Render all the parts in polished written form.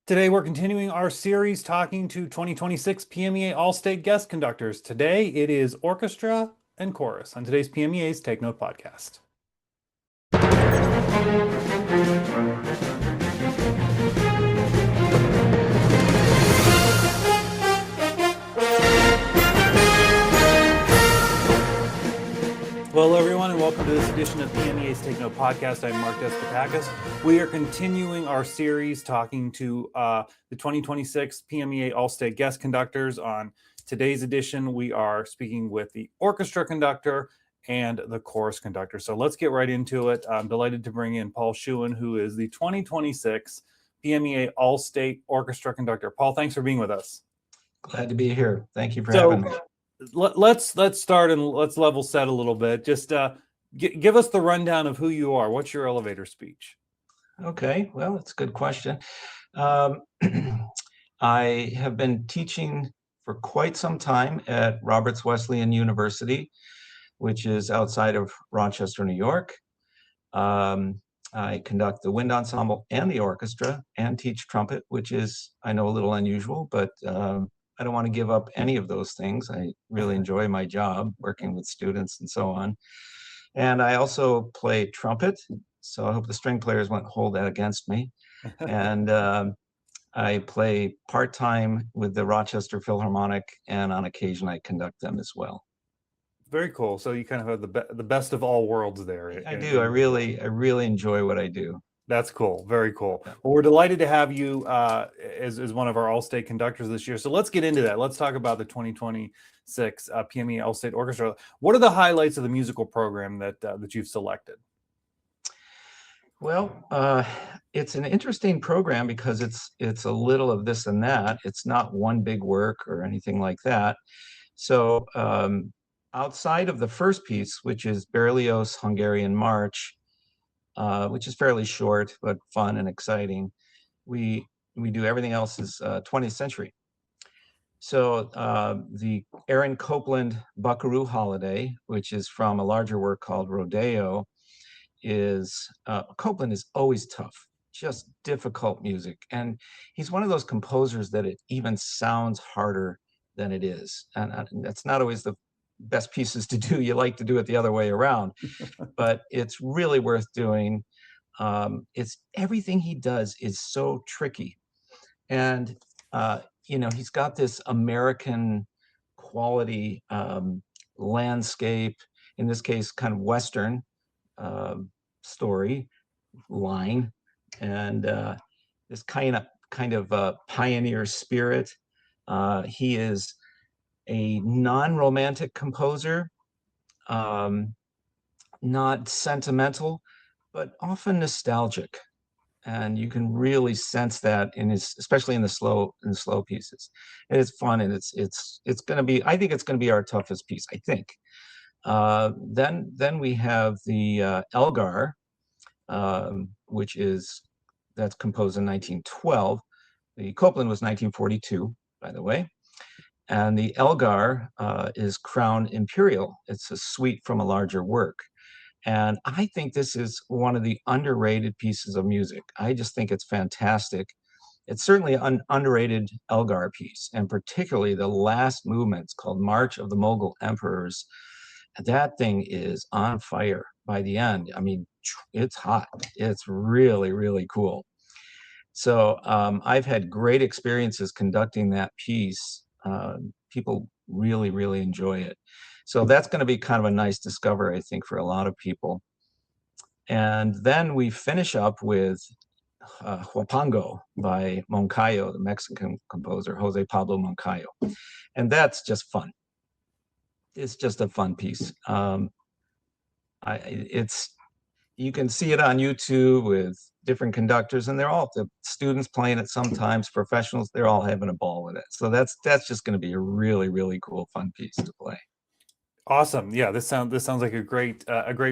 Today, we're continuing our series talking to 2026 PMEA All-State guest conductors. Today, it is Orchestra and Chorus on today's PMEA's Take Note podcast. Hello, everyone, and welcome to this edition of PMEA's Take Note podcast. I'm Mark Despotakis. We are continuing our series talking to the 2026 PMEA All-State guest conductors. On today's edition, we are speaking with the orchestra conductor and the chorus conductor. So let's get right into it. I'm delighted to bring in Paul Shewan, who is the 2026 PMEA All-State orchestra conductor. Paul, thanks for being with us. Glad to be here. Thank you for having me. Let's start and let's level set a little bit. Just give us the rundown of who you are. What's your elevator speech? Okay, well, that's a good question. I have been teaching for quite some time at Roberts Wesleyan University, which is outside of Rochester, New York. I conduct the wind ensemble and the orchestra and teach trumpet, which is, I know, a little unusual, but I don't want to give up any of those things. I really enjoy my job working with students and so on. And I also play trumpet, so I hope the string players won't hold that against me. And I play part-time with the Rochester Philharmonic, and on occasion I conduct them as well. Very cool. So you kind of have the best of all worlds there. I do. I really enjoy what I do. That's cool. Very cool. Yeah. Well, we're delighted to have you as one of our All-State conductors this year. So let's get into that. Let's talk about the 2026 PMEA All-State Orchestra. What are the highlights of the musical program that you've selected? Well, it's an interesting program because it's a little of this and that. It's not one big work or anything like that. So outside of the first piece, which is Berlioz' Hungarian March, which is fairly short but fun and exciting, we do everything else is 20th century. So the Aaron Copland Buckaroo Holiday, which is from a larger work called Rodeo, is Copland is always tough, just difficult music, and he's one of those composers that it even sounds harder than it is, and that's not always the best pieces to do. You like to do it the other way around, but it's really worth doing. It's everything he does is so tricky, and he's got this American quality landscape, in this case kind of Western story line, and this kind of pioneer spirit. He is a non-romantic composer, not sentimental, but often nostalgic, and you can really sense that in his, especially in the slow pieces. And it's fun, and it's going to be, I think it's going to be our toughest piece, I think. Then we have the Elgar, that's composed in 1912. The Copland was 1942, by the way. And the Elgar is Crown Imperial. It's a suite from a larger work. And I think this is one of the underrated pieces of music. I just think it's fantastic. It's certainly an underrated Elgar piece, and particularly the last movement. It's called March of the Mogul Emperors. That thing is on fire by the end. I mean, it's hot. It's really, really cool. So I've had great experiences conducting that piece. People really, really enjoy it. So that's going to be kind of a nice discovery, I think, for a lot of people. And then we finish up with Huapango by Moncayo, the Mexican composer, Jose Pablo Moncayo. And that's just fun. It's just a fun piece. You can see it on YouTube with different conductors, and they're all, the students playing it sometimes, professionals, they're all having a ball with it. So that's just going to be a really, really cool, fun piece to play. Awesome. Yeah, this sounds like a great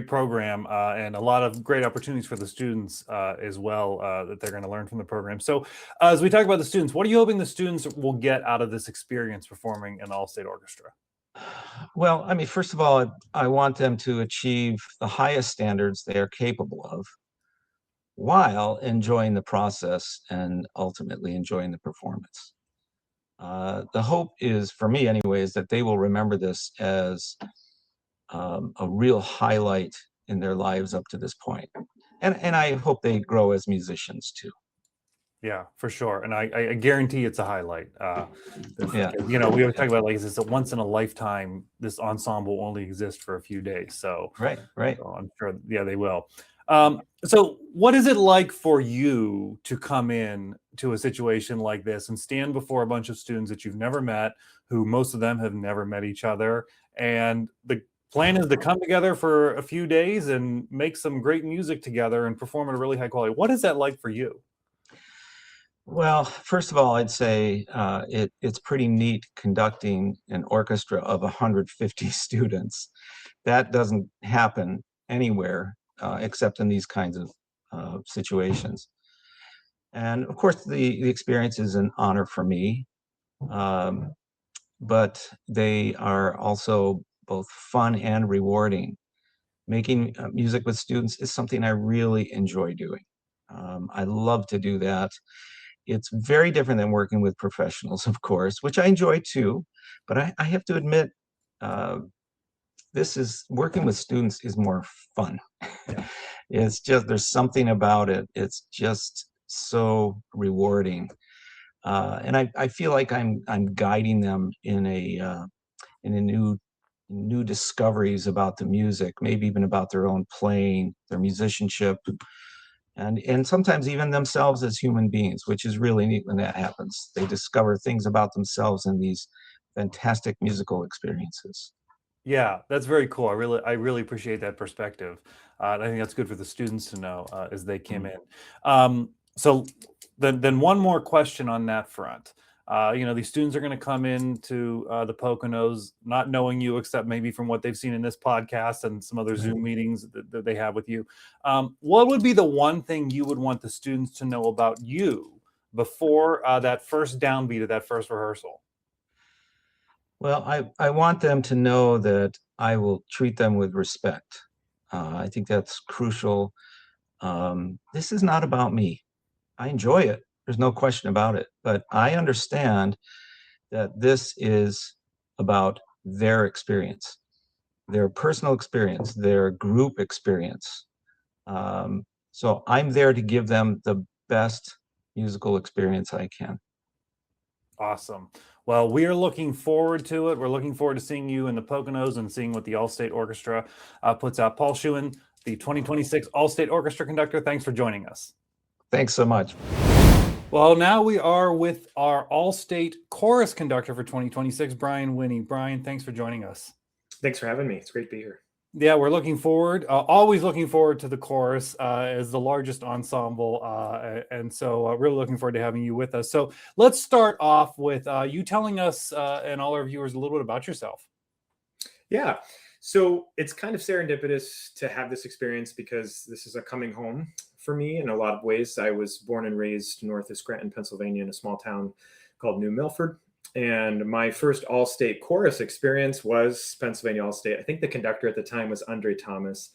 program, and a lot of great opportunities for the students as well that they're going to learn from the program. So as we talk about the students, what are you hoping the students will get out of this experience performing in the All-State Orchestra? Well, I mean, first of all, I want them to achieve the highest standards they are capable of. while enjoying the process and ultimately enjoying the performance. The hope is, for me anyway, is that they will remember this as a real highlight in their lives up to this point. And I hope they grow as musicians too. Yeah, for sure. And I guarantee it's a highlight. Yeah. We always talk about, like, it's a once in a lifetime. This ensemble only exists for a few days. So, Right. so I'm sure, yeah, they will. So what is it like for you to come in to a situation like this and stand before a bunch of students that you've never met, who most of them have never met each other, and the plan is to come together for a few days and make some great music together and perform at a really high quality? What is that like for you? Well, first of all, I'd say it's pretty neat conducting an orchestra of 150 students. That doesn't happen anywhere except in these kinds of situations. And of course, the experience is an honor for me, um, but they are also both fun and rewarding. Making music with students is something I really enjoy doing. I love to do that. It's very different than working with professionals, of course, which I enjoy too. But I have to admit, uh, this is working with students is more fun. Yeah. It's just there's something about it. It's just so rewarding, and I feel like I'm guiding them in a new discoveries about the music, maybe even about their own playing, their musicianship, and sometimes even themselves as human beings, which is really neat when that happens. They discover things about themselves in these fantastic musical experiences. Yeah, that's very cool. I really appreciate that perspective. And I think that's good for the students to know as they came Mm. in. So then one more question on that front. These students are going to come into the Poconos not knowing you, except maybe from what they've seen in this podcast and some other Right. Zoom meetings that they have with you. What would be the one thing you would want the students to know about you before that first downbeat of that first rehearsal? Well, I want them to know that I will treat them with respect. I think that's crucial. This is not about me. I enjoy it. There's no question about it. But I understand that this is about their experience, their personal experience, their group experience. Um, so I'm there to give them the best musical experience I can. Awesome. Well, we are looking forward to it. We're looking forward to seeing you in the Poconos and seeing what the All-State Orchestra puts out. Paul Shewan, the 2026 All-State Orchestra conductor, thanks for joining us. Thanks so much. Well, now we are with our All-State Chorus conductor for 2026, Brian Winnie. Brian, thanks for joining us. Thanks for having me. It's great to be here. Yeah, we're looking forward, always looking forward to the chorus as the largest ensemble. And so really looking forward to having you with us. So let's start off with you telling us and all our viewers a little bit about yourself. Yeah. So it's kind of serendipitous to have this experience because this is a coming home for me in a lot of ways. I was born and raised north of Scranton, Pennsylvania, in a small town called New Milford. And my first all-state chorus experience was Pennsylvania All-State. I think the conductor at the time was Andre Thomas.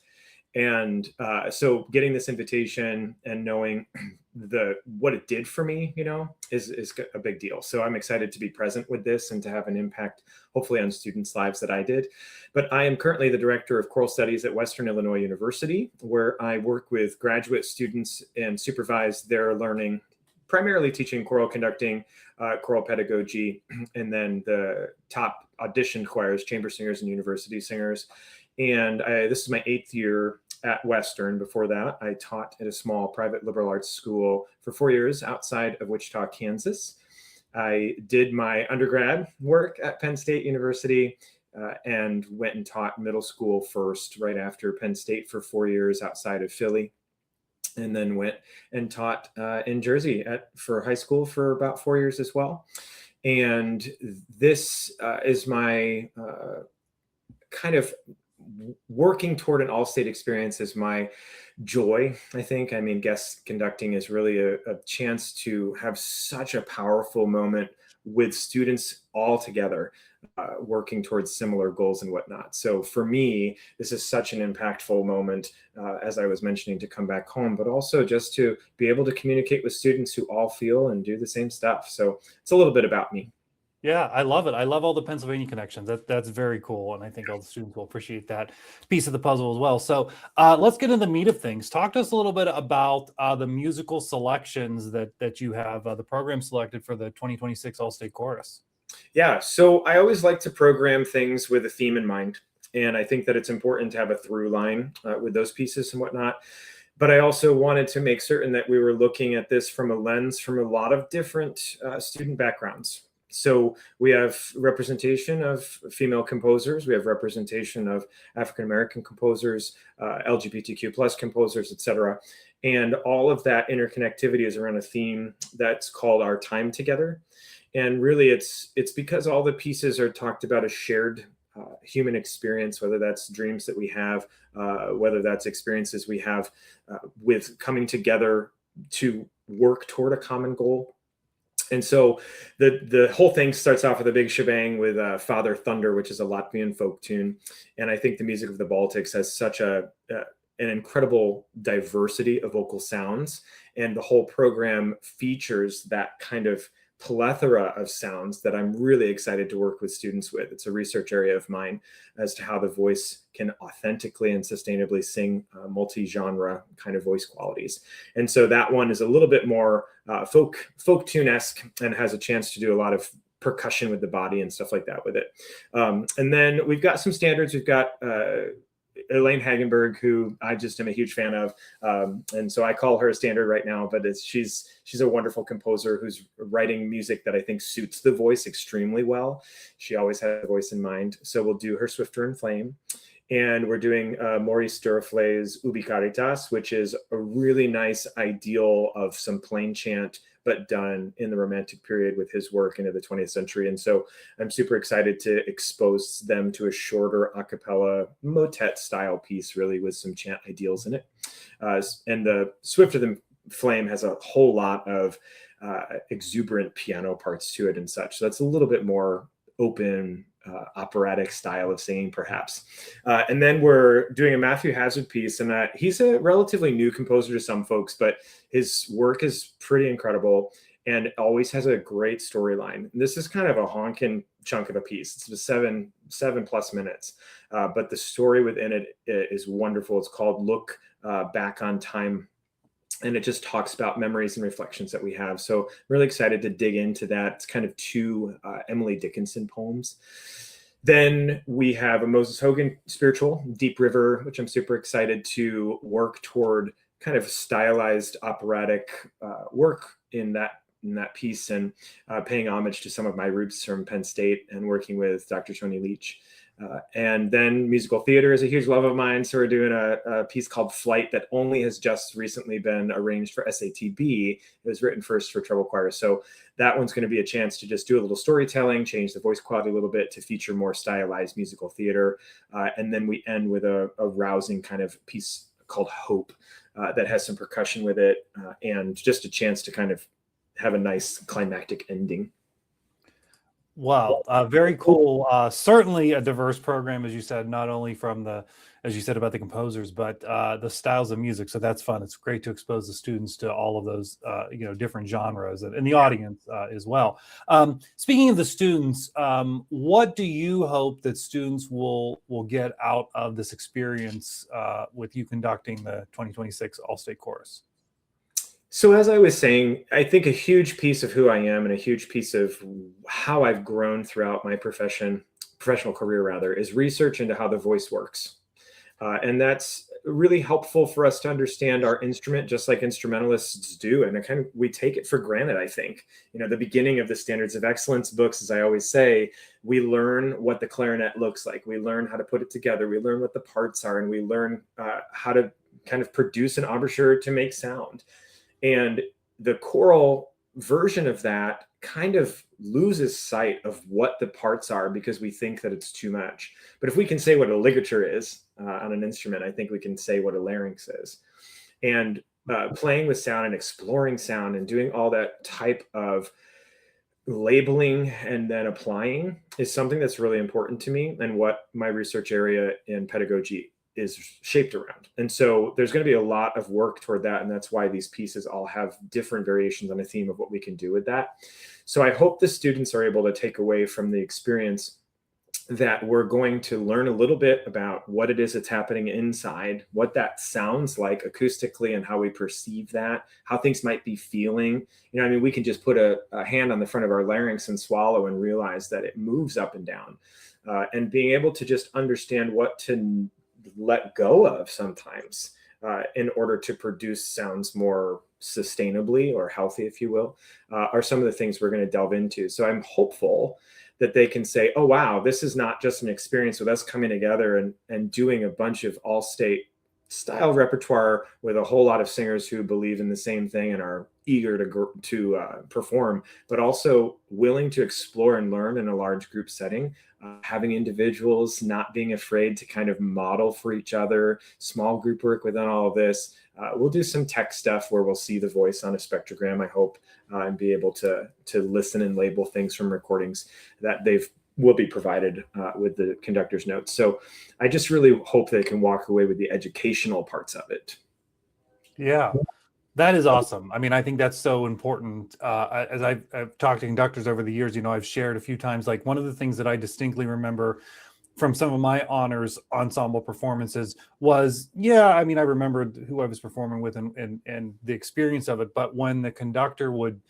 And so getting this invitation and knowing what it did for me, is a big deal. So I'm excited to be present with this and to have an impact, hopefully, on students' lives that I did. But I am currently the director of choral studies at Western Illinois University, where I work with graduate students and supervise their learning, primarily teaching choral conducting, choral pedagogy, and then the top auditioned choirs, chamber singers and university singers. And this is my 8th year at Western. Before that, I taught at a small private liberal arts school for 4 years outside of Wichita, Kansas. I did my undergrad work at Penn State University and went and taught middle school first, right after Penn State, for 4 years outside of Philly. And then went and taught in Jersey for high school for about 4 years as well. And this is my kind of working toward an all-state experience is my joy, I think. I mean, guest conducting is really a chance to have such a powerful moment with students all together, working towards similar goals and whatnot. So for me, this is such an impactful moment, as I was mentioning, to come back home, but also just to be able to communicate with students who all feel and do the same stuff. So it's a little bit about me. Yeah, I love it. I love all the Pennsylvania connections. That's very cool, and I think all the students will appreciate that piece of the puzzle as well. So let's get into the meat of things. Talk to us a little bit about the musical selections that you have, the program selected for the 2026 All-State Chorus. Yeah, so I always like to program things with a theme in mind, and I think that it's important to have a through line with those pieces and whatnot. But I also wanted to make certain that we were looking at this from a lens from a lot of different student backgrounds. So we have representation of female composers, we have representation of African-American composers, LGBTQ plus composers, etc. And all of that interconnectivity is around a theme that's called Our Time Together. And really it's because all the pieces are talked about as shared human experience, whether that's dreams that we have, whether that's experiences we have with coming together to work toward a common goal. And so the whole thing starts off with a big shebang with Father Thunder, which is a Latvian folk tune. And I think the music of the Baltics has such an incredible diversity of vocal sounds. And the whole program features that kind of plethora of sounds that I'm really excited to work with students with. It's a research area of mine as to how the voice can authentically and sustainably sing multi-genre kind of voice qualities. And so that one is a little bit more folk tune-esque and has a chance to do a lot of percussion with the body and stuff like that with it. And then we've got some standards. We've got Elaine Hagenberg, who I just am a huge fan of. And so I call her a standard right now, but she's a wonderful composer who's writing music that I think suits the voice extremely well. She always had a voice in mind. So we'll do her Swifter and Flame. And we're doing Maurice Duraflay's Ubi Caritas, which is a really nice ideal of some plain chant, but done in the Romantic period with his work into the 20th century. And so I'm super excited to expose them to a shorter a cappella motet style piece, really with some chant ideals in it. And the Swifter Than Flame has a whole lot of exuberant piano parts to it and such. So that's a little bit more open, operatic style of singing, perhaps. And then we're doing a Matthew Hazard piece, and he's a relatively new composer to some folks, but his work is pretty incredible and always has a great storyline. This is kind of a honking chunk of a piece. It's 7+ minutes, but the story within it is wonderful. It's called Look Back on Time. And it just talks about memories and reflections that we have. So I'm really excited to dig into that. It's kind of two Emily Dickinson poems. Then we have a Moses Hogan spiritual, Deep River, which I'm super excited to work toward kind of stylized operatic work in that piece, and paying homage to some of my roots from Penn State and working with Dr. Tony Leach. And then musical theater is a huge love of mine. So we're doing a piece called Flight that only has just recently been arranged for SATB. It was written first for treble choir. So that one's going to be a chance to just do a little storytelling, change the voice quality a little bit to feature more stylized musical theater. And then we end with a rousing kind of piece called Hope that has some percussion with it, and just a chance to kind of have a nice climactic ending. Wow, very cool. Certainly a diverse program, as you said, not only from as you said about the composers, but the styles of music. So that's fun. It's great to expose the students to all of those, different genres and the audience as well. Speaking of the students, what do you hope that students will get out of this experience with you conducting the 2026 All-State Chorus? So as I was saying, I think a huge piece of who I am and a huge piece of how I've grown throughout my professional career rather, is research into how the voice works. And that's really helpful for us to understand our instrument, just like instrumentalists do. And we take it for granted, I think. The beginning of the Standards of Excellence books, as I always say, we learn what the clarinet looks like. We learn how to put it together. We learn what the parts are, and we learn how to kind of produce an embouchure to make sound. And the choral version of that kind of loses sight of what the parts are because we think that it's too much. But if we can say what a ligature is on an instrument, I think we can say what a larynx is. And playing with sound and exploring sound and doing all that type of labeling and then applying is something that's really important to me and what my research area in pedagogy is shaped around. And so there's going to be a lot of work toward that. And that's why these pieces all have different variations on a theme of what we can do with that. So I hope the students are able to take away from the experience that we're going to learn a little bit about what it is that's happening inside, what that sounds like acoustically and how we perceive that, how things might be feeling. I mean, we can just put a hand on the front of our larynx and swallow and realize that it moves up and down. And being able to just understand what to let go of sometimes in order to produce sounds more sustainably or healthy, if you will, are some of the things we're going to delve into. So I'm hopeful that they can say, oh, wow, this is not just an experience with us coming together and doing a bunch of all-state style repertoire with a whole lot of singers who believe in the same thing and are eager to perform, but also willing to explore and learn in a large group setting, having individuals not being afraid to kind of model for each other, small group work within all of this. We'll do some tech stuff where we'll see the voice on a spectrogram, I hope, and be able to listen and label things from recordings that will be provided with the conductor's notes. So I just really hope they can walk away with the educational parts of it. Yeah, that is awesome. I mean, I think that's so important. As I've talked to conductors over the years, I've shared a few times, like one of the things that I distinctly remember from some of my honors ensemble performances was, I mean, I remembered who I was performing with and the experience of it. But when the conductor would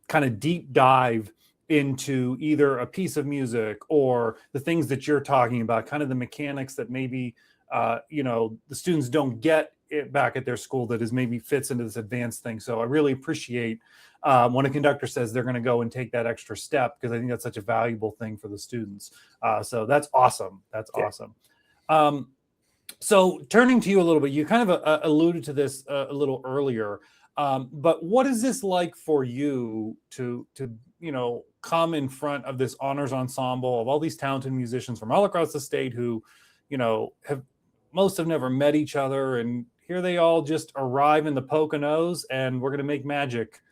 kind of deep dive into either a piece of music or the things that you're talking about, kind of the mechanics that maybe, the students don't get it back at their school that is maybe fits into this advanced thing. So I really appreciate when a conductor says they're going to go and take that extra step, because I think that's such a valuable thing for the students. So that's awesome. That's awesome. So turning to you a little bit, you kind of alluded to this a little earlier, but what is this like for you to come in front of this honors ensemble of all these talented musicians from all across the state who, most have never met each other, and here they all just arrive in the Poconos, and we're going to make magic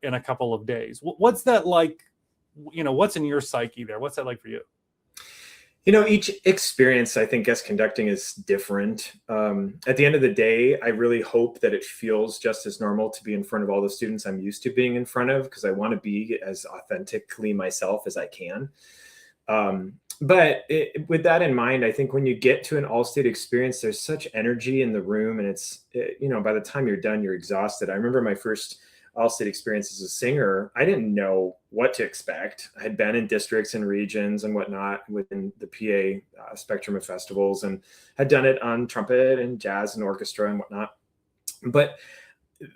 in a couple of days. What's that like? What's in your psyche there? What's that like for you? Each experience, I think, guest conducting is different. At the end of the day, I really hope that it feels just as normal to be in front of all the students I'm used to being in front of, because I want to be as authentically myself as I can. But with that in mind, I think when you get to an all-state experience, there's such energy in the room, and it's, by the time you're done, you're exhausted. I remember my first all-state experience as a singer. I didn't know what to expect. I had been in districts and regions and whatnot within the PA spectrum of festivals, and had done it on trumpet and jazz and orchestra and whatnot. But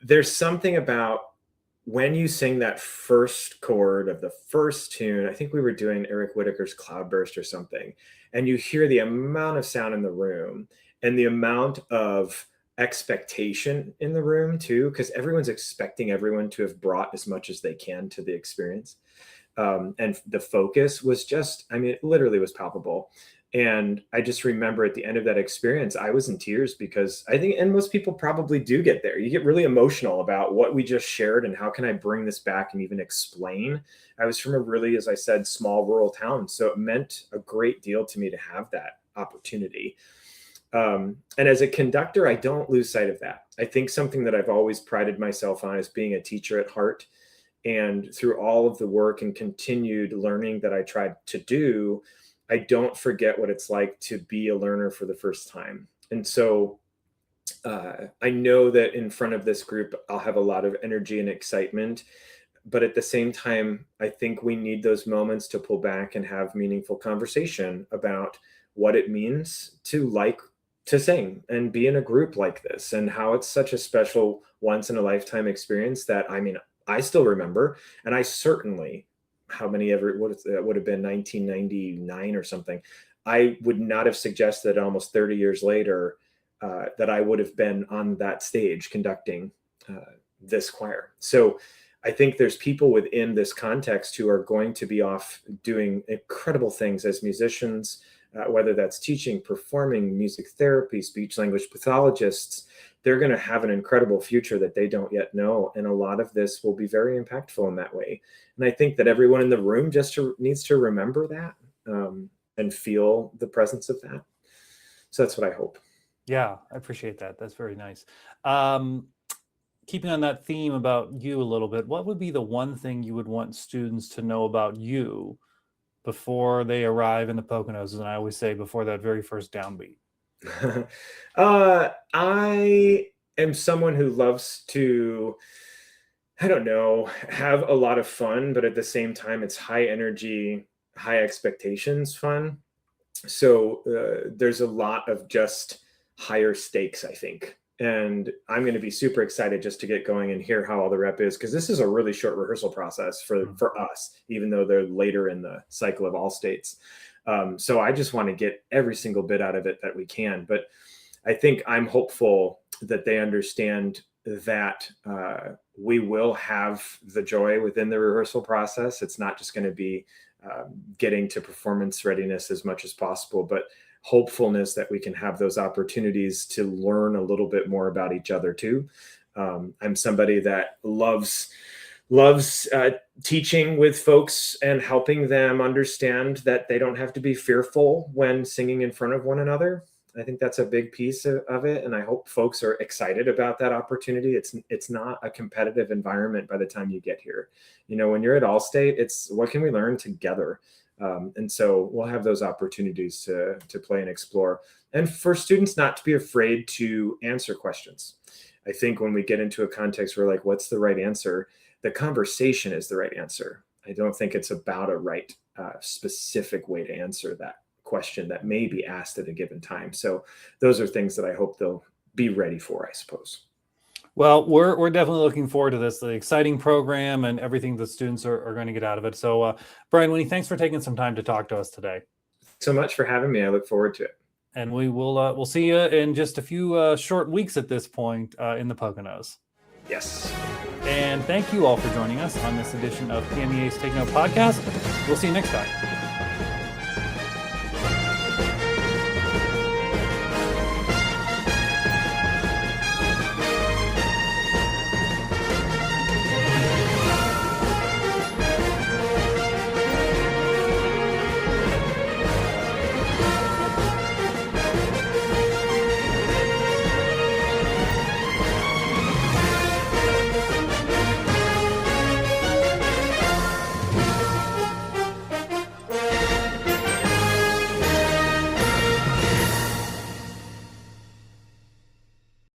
there's something about when you sing that first chord of the first tune, I think we were doing Eric Whitacre's Cloudburst or something, and you hear the amount of sound in the room and the amount of expectation in the room too, because everyone's expecting everyone to have brought as much as they can to the experience. And the focus was just, it literally was palpable. And I just remember at the end of that experience, I was in tears, because I think, and most people probably do get there, you get really emotional about what we just shared and how can I bring this back and even explain. I was from a really, as I said, small rural town. So it meant a great deal to me to have that opportunity. And as a conductor, I don't lose sight of that. I think something that I've always prided myself on is being a teacher at heart. And through all of the work and continued learning that I tried to do, I don't forget what it's like to be a learner for the first time. And so I know that in front of this group, I'll have a lot of energy and excitement. But at the same time, I think we need those moments to pull back and have meaningful conversation about what it means to like to sing and be in a group like this, and how it's such a special once in a lifetime experience that, I still remember. And I certainly, would have been 1999 or something. I would not have suggested almost 30 years later that I would have been on that stage conducting this choir. So I think there's people within this context who are going to be off doing incredible things as musicians, whether that's teaching, performing, music therapy, speech language pathologists. They're going to have an incredible future that they don't yet know. And a lot of this will be very impactful in that way. And I think that everyone in the room needs to remember that and feel the presence of that. So that's what I hope. Yeah, I appreciate that. That's very nice. Keeping on that theme about you a little bit, what would be the one thing you would want students to know about you before they arrive in the Poconos? And I always say before that very first downbeat. I am someone who loves to, I don't know, have a lot of fun, but at the same time, it's high energy, high expectations fun. So there's a lot of just higher stakes, I think. And I'm going to be super excited just to get going and hear how all the rep is, because this is a really short rehearsal process for us, even though they're later in the cycle of all states. So I just want to get every single bit out of it that we can. But I think I'm hopeful that they understand that we will have the joy within the rehearsal process. It's not just going to be getting to performance readiness as much as possible, but hopefulness that we can have those opportunities to learn a little bit more about each other too. I'm somebody that loves teaching with folks and helping them understand that they don't have to be fearful when singing in front of one another. I think that's a big piece of it. And I hope folks are excited about that opportunity. It's not a competitive environment by the time you get here. You know, when you're at All-State, it's what can we learn together? And so we'll have those opportunities to play and explore. And for students not to be afraid to answer questions. I think when we get into a context where like, what's the right answer? The conversation is the right answer. I don't think it's about a right specific way to answer that question that may be asked at a given time. So those are things that I hope they'll be ready for, I suppose. Well, we're definitely looking forward to this, the exciting program and everything the students are going to get out of it. So Brian, Winnie, thanks for taking some time to talk to us today. So much for having me. I look forward to it. And we will we'll see you in just a few short weeks at this point in the Poconos. Yes. And thank you all for joining us on this edition of PMEA's Take Note podcast. We'll see you next time.